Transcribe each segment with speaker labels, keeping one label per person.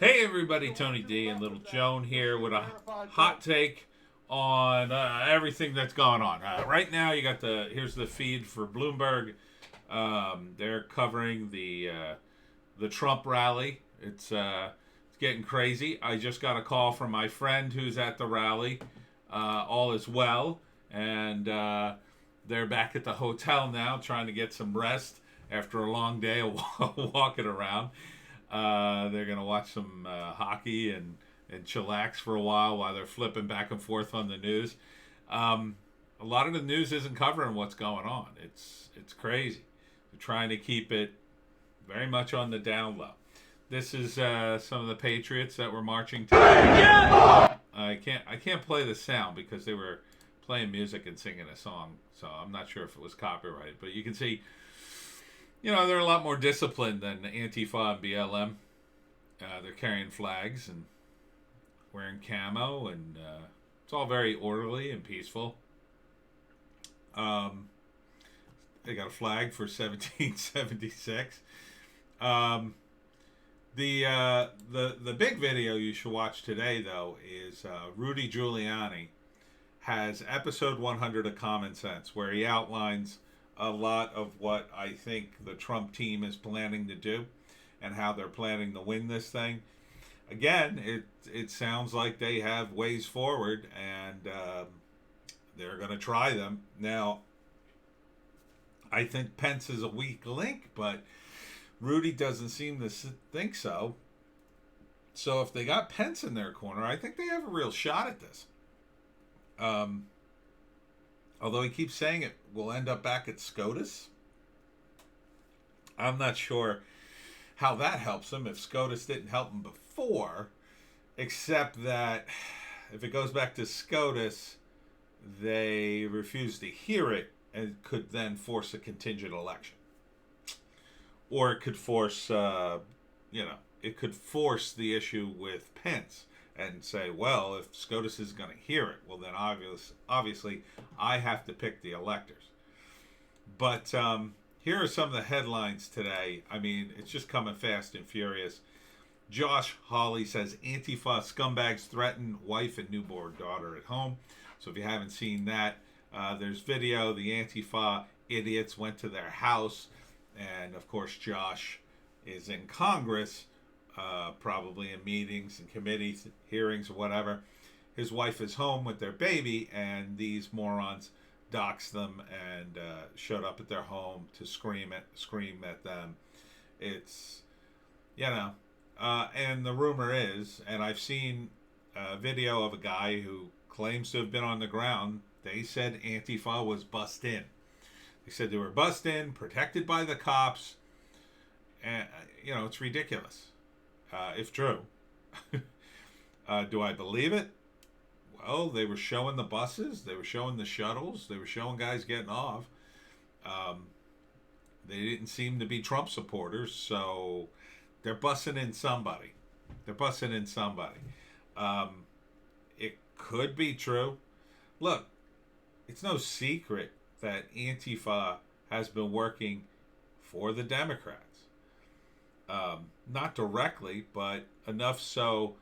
Speaker 1: Hey everybody, Tony D and Little Joan here with a hot take on everything that's going on. Right now, you got here's the feed for Bloomberg. They're covering the Trump rally. It's getting crazy. I just got a call from my friend who's at the rally. All is well, and they're back at the hotel now, trying to get some rest after a long day of walking around. They're going to watch some hockey and chillax for a while they're flipping back and forth on the news. Um, a lot of the news isn't covering what's going on. It's crazy. They're trying to keep it very much on the down low. This is some of the patriots that were marching today. I can't play the sound because they were playing music and singing a song, so I'm not sure if it was copyrighted. But you can see, they're a lot more disciplined than Antifa and BLM. They're carrying flags and wearing camo, and it's all very orderly and peaceful. They got a flag for 1776. The big video you should watch today, though, is Rudy Giuliani has episode 100 of Common Sense, where he outlines a lot of what I think the Trump team is planning to do and how they're planning to win this thing. Again, it sounds like they have ways forward, and they're going to try them. Now, I think Pence is a weak link, but Rudy doesn't seem to think so. So if they got Pence in their corner, I think they have a real shot at this. Although he keeps saying it will end up back at SCOTUS. I'm not sure how that helps him if SCOTUS didn't help him before, except that if it goes back to SCOTUS, they refuse to hear it and could then force a contingent election. Or it could force, it could force the issue with Pence and say, well, if SCOTUS is going to hear it, well, then obviously I have to pick the electors. But here are some of the headlines today. I mean, it's just coming fast and furious. Josh Hawley says Antifa scumbags threaten wife and newborn daughter at home. So if you haven't seen that, there's video. The Antifa idiots went to their house. And, of course, Josh is in Congress, probably in meetings and committee hearings or whatever. His wife is home with their baby, and these morons doxed them and showed up at their home to scream at them. It's, and the rumor is, and I've seen a video of a guy who claims to have been on the ground. They said Antifa was bussed in. They said they were bussed in, protected by the cops. And, it's ridiculous, if true. Do I believe it? Well, they were showing the buses. They were showing the shuttles. They were showing guys getting off. They didn't seem to be Trump supporters, so they're bussing in somebody. It could be true. Look, it's no secret that Antifa has been working for the Democrats. Not directly, but enough so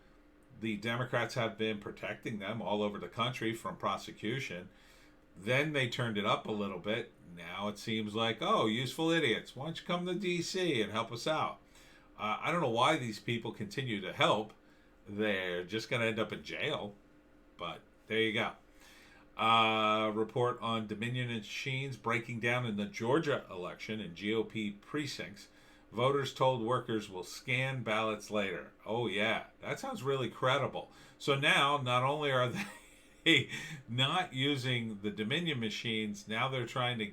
Speaker 1: the Democrats have been protecting them all over the country from prosecution. Then they turned it up a little bit. Now it seems like, oh, useful idiots, why don't you come to D.C. and help us out? I don't know why these people continue to help. They're just going to end up in jail. But there you go. Report on Dominion machines breaking down in the Georgia election in GOP precincts. Voters told workers will scan ballots later. Oh, yeah. That sounds really credible. So now, not only are they not using the Dominion machines, now they're trying to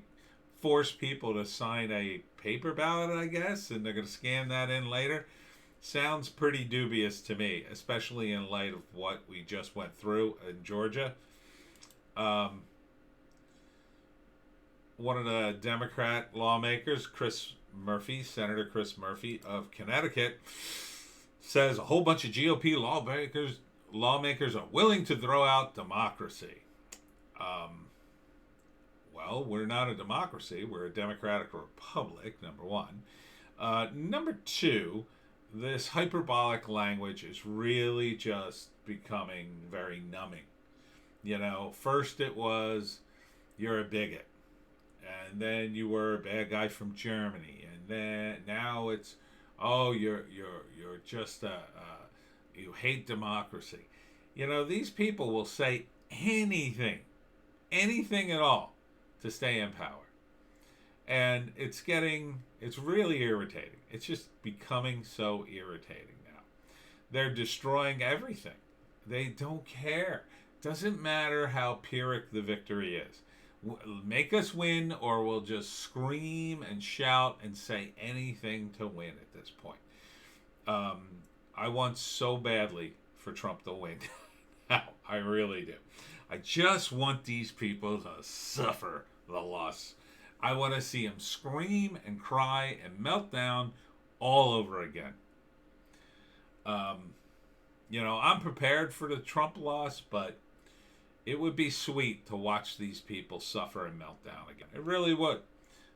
Speaker 1: force people to sign a paper ballot, I guess, and they're going to scan that in later. Sounds pretty dubious to me, especially in light of what we just went through in Georgia. One of the Democrat lawmakers, Senator Chris Murphy of Connecticut, says a whole bunch of GOP lawmakers are willing to throw out democracy. Well, we're not a democracy. We're a democratic republic, number one. Number two, this hyperbolic language is really just becoming very numbing. You know, first it was you're a bigot, and then you were a bad guy from Germany, and then now it's you're just you hate democracy. You know, these people will say anything at all to stay in power. And it's really irritating. It's just becoming so irritating now. They're destroying everything. They don't care. Doesn't matter how Pyrrhic the victory is. Make us win, or we'll just scream and shout and say anything to win at this point. I want so badly for Trump to win. I really do. I just want these people to suffer the loss. I want to see them scream and cry and melt down all over again. I'm prepared for the Trump loss, but it would be sweet to watch these people suffer and melt down again. It really would.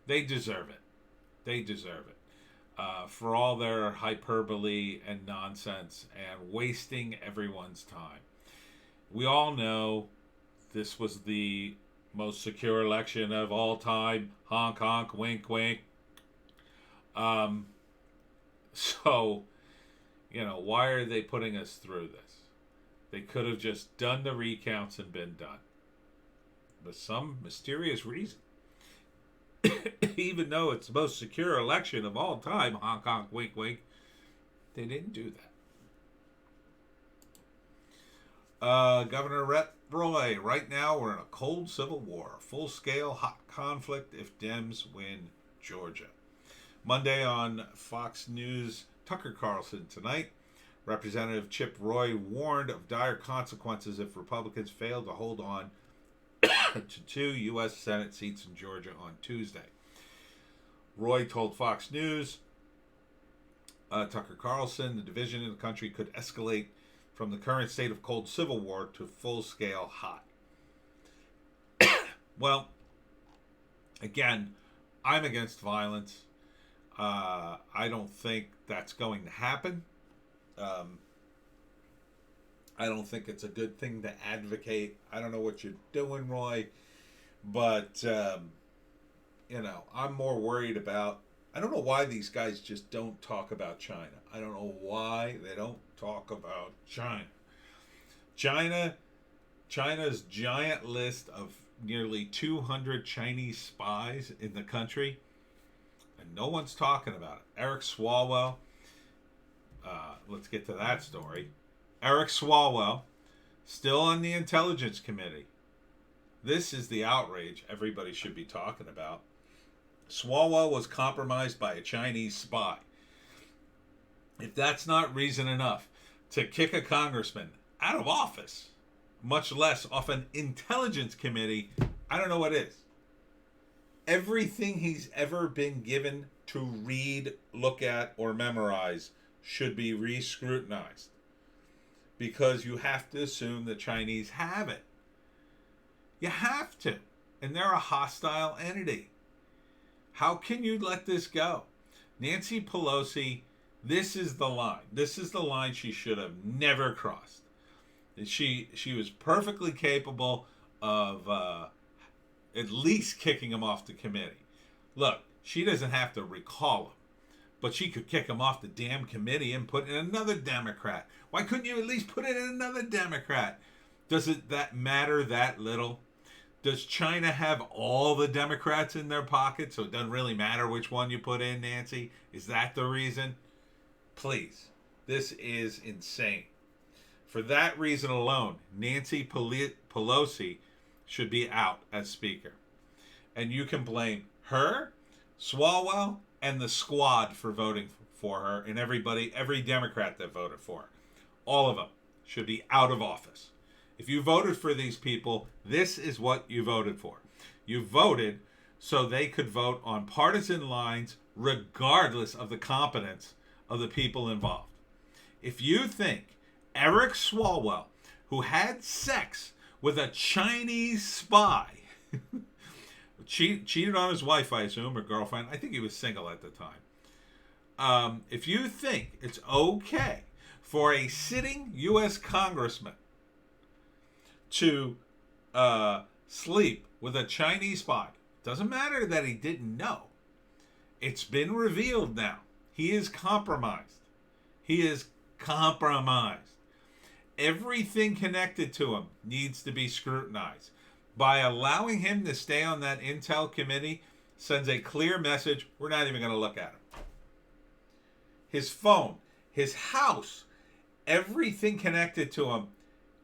Speaker 1: They deserve it. They deserve it. For all their hyperbole and nonsense and wasting everyone's time. We all know this was the most secure election of all time. Honk, honk, wink, wink. So, why are they putting us through this? They could have just done the recounts and been done. For some mysterious reason, even though it's the most secure election of all time, honk, honk, wink, wink, they didn't do that. Governor Rep Roy, right now we're in a cold civil war, full-scale hot conflict if Dems win Georgia. Monday on Fox News, Tucker Carlson tonight. Representative Chip Roy warned of dire consequences if Republicans fail to hold on to 2 U.S. Senate seats in Georgia on Tuesday. Roy told Fox News, Tucker Carlson, the division in the country could escalate from the current state of cold civil war to full-scale hot. Well, again, I'm against violence. I don't think that's going to happen. I don't think it's a good thing to advocate. I don't know what you're doing, Roy, but, I'm more worried about, I don't know why these guys just don't talk about China. I don't know why they don't talk about China. China's giant list of nearly 200 Chinese spies in the country, and no one's talking about it. Eric Swalwell, let's get to that story. Eric Swalwell, still on the Intelligence Committee. This is the outrage everybody should be talking about. Swalwell was compromised by a Chinese spy. If that's not reason enough to kick a congressman out of office, much less off an Intelligence Committee, I don't know what is. Everything he's ever been given to read, look at, or memorize should be re-scrutinized. Because you have to assume the Chinese have it. You have to. And they're a hostile entity. How can you let this go? Nancy Pelosi, this is the line. This is the line she should have never crossed. She was perfectly capable of at least kicking him off the committee. Look, she doesn't have to recall him, but she could kick him off the damn committee and put in another Democrat. Why couldn't you at least put in another Democrat? Does that matter that little? Does China have all the Democrats in their pocket, so it doesn't really matter which one you put in, Nancy? Is that the reason? Please. This is insane. For that reason alone, Nancy Pelosi should be out as Speaker. And you can blame her, Swalwell, and the squad for voting for her, and every Democrat that voted for her. All of them should be out of office. If you voted for these people, this is what you voted for. You voted so they could vote on partisan lines regardless of the competence of the people involved. If you think Eric Swalwell, who had sex with a Chinese spy, cheated on his wife, I assume, or girlfriend. I think he was single at the time. if you think it's okay for a sitting U.S. congressman to sleep with a Chinese spy, doesn't matter that he didn't know. It's been revealed now. He is compromised. He is compromised. Everything connected to him needs to be scrutinized. By allowing him to stay on that intel committee sends a clear message, we're not even going to look at him. His phone, his house, everything connected to him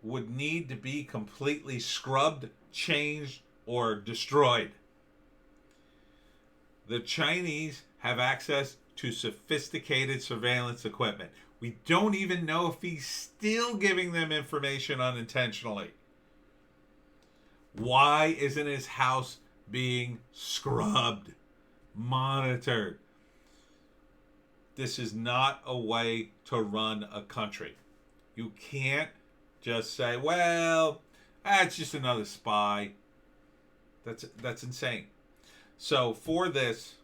Speaker 1: would need to be completely scrubbed, changed, or destroyed. The Chinese have access to sophisticated surveillance equipment. We don't even know if he's still giving them information unintentionally. Why isn't his house being scrubbed, monitored? This is not a way to run a country. You can't just say, well, it's just another spy. That's insane. So for this,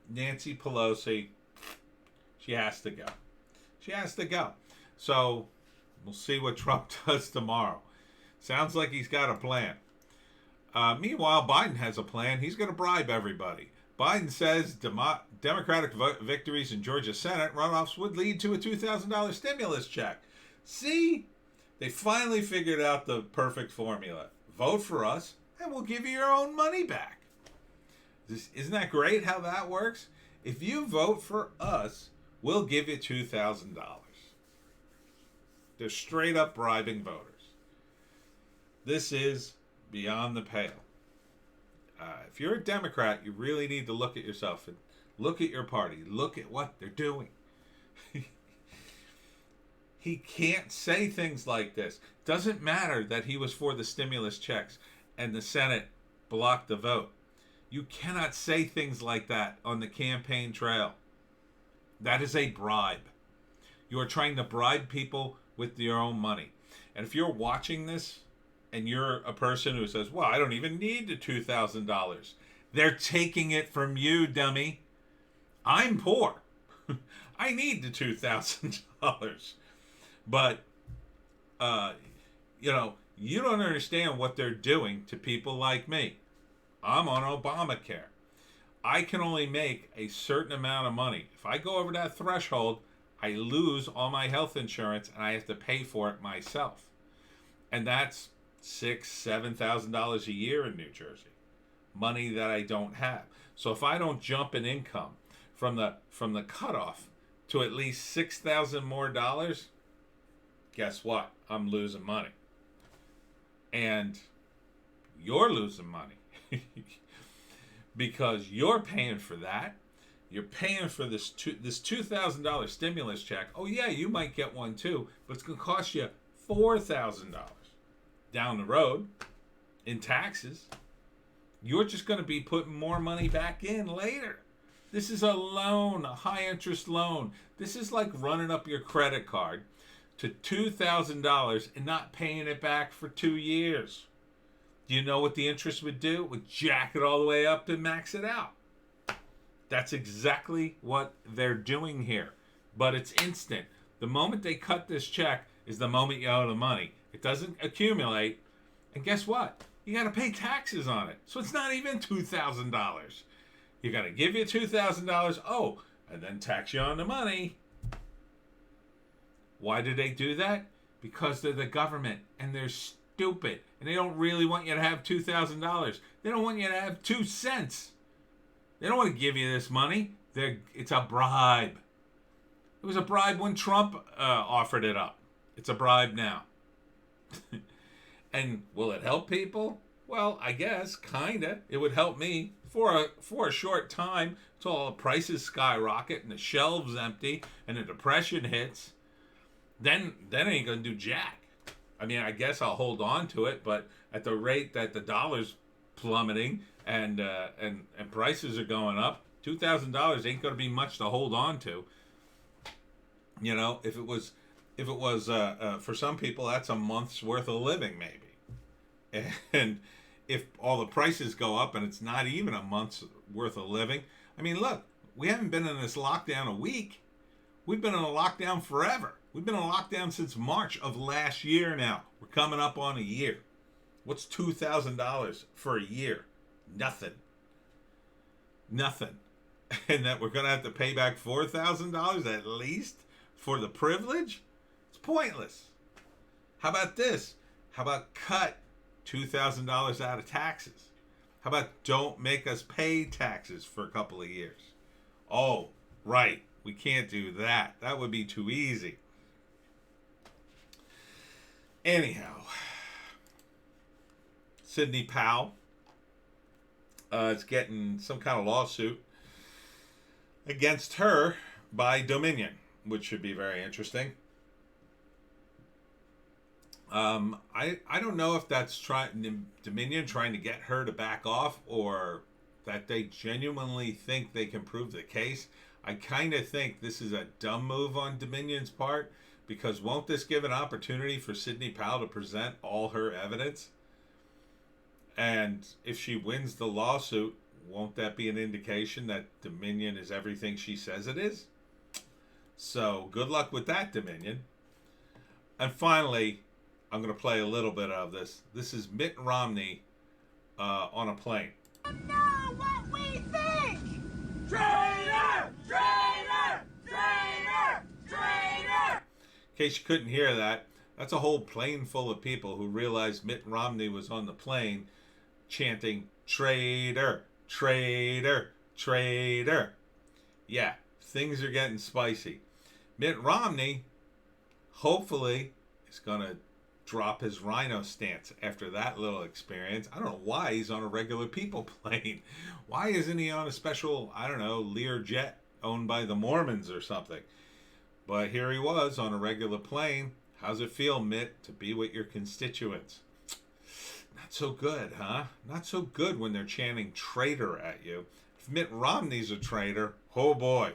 Speaker 1: Nancy Pelosi, she has to go. She has to go. So we'll see what Trump does tomorrow. Sounds like he's got a plan. Meanwhile, Biden has a plan. He's going to bribe everybody. Biden says Democratic victories in Georgia Senate runoffs would lead to a $2,000 stimulus check. See? They finally figured out the perfect formula. Vote for us, and we'll give you your own money back. Isn't that great how that works? If you vote for us, we'll give you $2,000. They're straight up bribing voters. This is beyond the pale. If you're a Democrat, you really need to look at yourself and look at your party. Look at what they're doing. He can't say things like this. Doesn't matter that he was for the stimulus checks and the Senate blocked the vote. You cannot say things like that on the campaign trail. That is a bribe. You are trying to bribe people with your own money. And if you're watching this and you're a person who says, well, I don't even need the $2,000. They're taking it from you, dummy. I'm poor. I need the $2,000. But, you don't understand what they're doing to people like me. I'm on Obamacare. I can only make a certain amount of money. If I go over that threshold, I lose all my health insurance and I have to pay for it myself. And that's $6,000-$7,000 a year in New Jersey. Money that I don't have. So if I don't jump in income from the cutoff to at least $6,000 more dollars, guess what? I'm losing money. And you're losing money. Because you're paying for that. You're paying for this $2,000 stimulus check. Oh, yeah, you might get one too, but it's going to cost you $4,000 down the road in taxes. You're just going to be putting more money back in later. This is a loan, a high-interest loan. This is like running up your credit card to $2,000 and not paying it back for 2 years. Do you know what the interest would do? It would jack it all the way up and max it out. That's exactly what they're doing here. But it's instant. The moment they cut this check is the moment you owe the money. It doesn't accumulate. And guess what? You got to pay taxes on it. So it's not even $2,000. You got to give you $2,000. Oh, and then tax you on the money. Why do they do that? Because they're the government and they're stupid. And they don't really want you to have $2,000. They don't want you to have 2 cents. They don't want to give you this money. It's a bribe. It was a bribe when Trump offered it up. It's a bribe now. And will it help people? Well, I guess, kinda. It would help me for a short time until all the prices skyrocket and the shelves empty and the depression hits. Then I ain't gonna do jack. I mean, I guess I'll hold on to it, but at the rate that the dollar's plummeting and prices are going up, $2,000 ain't gonna be much to hold on to. You know, if it was for some people, that's a month's worth of living maybe. And if all the prices go up and it's not even a month's worth of living, I mean, look, we haven't been in this lockdown a week. We've been in a lockdown forever. We've been in a lockdown since March of last year now. We're coming up on a year. What's $2,000 for a year? Nothing. Nothing. And that we're going to have to pay back $4,000 at least for the privilege? It's pointless. How about this? How about cut $2,000 out of taxes? How about don't make us pay taxes for a couple of years? Oh, right. We can't do that. That would be too easy. Anyhow, Sidney Powell is getting some kind of lawsuit against her by Dominion, which should be very interesting. I don't know if that's Dominion trying to get her to back off, or that they genuinely think they can prove the case. I kind of think this is a dumb move on Dominion's part, because won't this give an opportunity for Sidney Powell to present all her evidence? And if she wins the lawsuit, won't that be an indication that Dominion is everything she says it is? So good luck with that, Dominion. And finally, I'm going to play a little bit of this. This is Mitt Romney on a plane.
Speaker 2: Know what we think! Traitor! Traitor! Traitor! Traitor!
Speaker 1: In case you couldn't hear that, that's a whole plane full of people who realized Mitt Romney was on the plane chanting, traitor, traitor, traitor. Yeah, things are getting spicy. Mitt Romney, hopefully, is going to drop his rhino stance after that little experience. I don't know why he's on a regular people plane. Why isn't he on a special, I don't know, Lear jet owned by the Mormons or something? But here he was on a regular plane. How's it feel, Mitt, to be with your constituents? Not so good, huh? Not so good when they're chanting traitor at you. If Mitt Romney's a traitor, oh boy.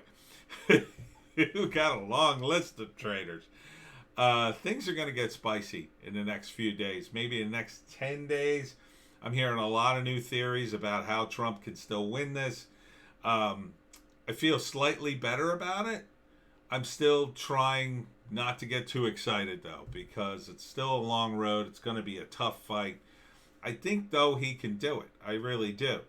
Speaker 1: You got a long list of traitors. Things are going to get spicy in the next few days. Maybe in the next 10 days. I'm hearing a lot of new theories about how Trump can still win this. I feel slightly better about it. I'm still trying not to get too excited, though, because it's still a long road. It's going to be a tough fight. I think, though, he can do it. I really do.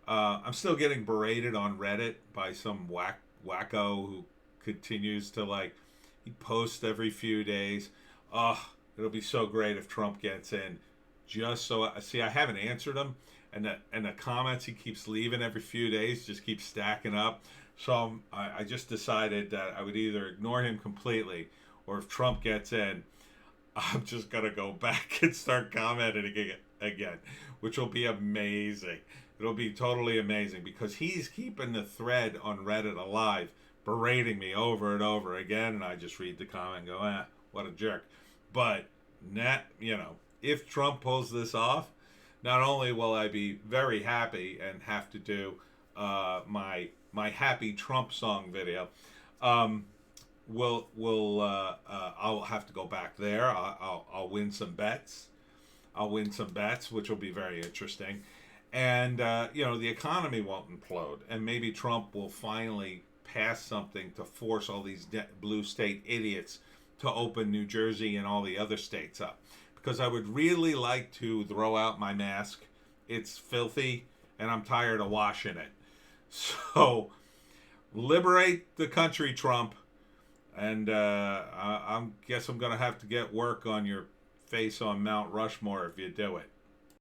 Speaker 1: I'm still getting berated on Reddit by some wacko who continues to, he posts every few days. Oh, it'll be so great if Trump gets in. Just so, I haven't answered him. And the comments he keeps leaving every few days just keep stacking up. So I just decided that I would either ignore him completely, or if Trump gets in, I'm just going to go back and start commenting again, which will be amazing. It'll be totally amazing, because he's keeping the thread on Reddit alive, berating me over and over again, and I just read the comment and go, what a jerk. But, if Trump pulls this off, not only will I be very happy and have to do my happy Trump song video, I'll have to go back there. I'll win some bets. Which will be very interesting. And, the economy won't implode. And maybe Trump will finally pass something to force all these blue state idiots to open New Jersey and all the other states up. Because I would really like to throw out my mask. It's filthy, and I'm tired of washing it. So, liberate the country, Trump. And I guess I'm going to have to get work on your face on Mount Rushmore if you do it.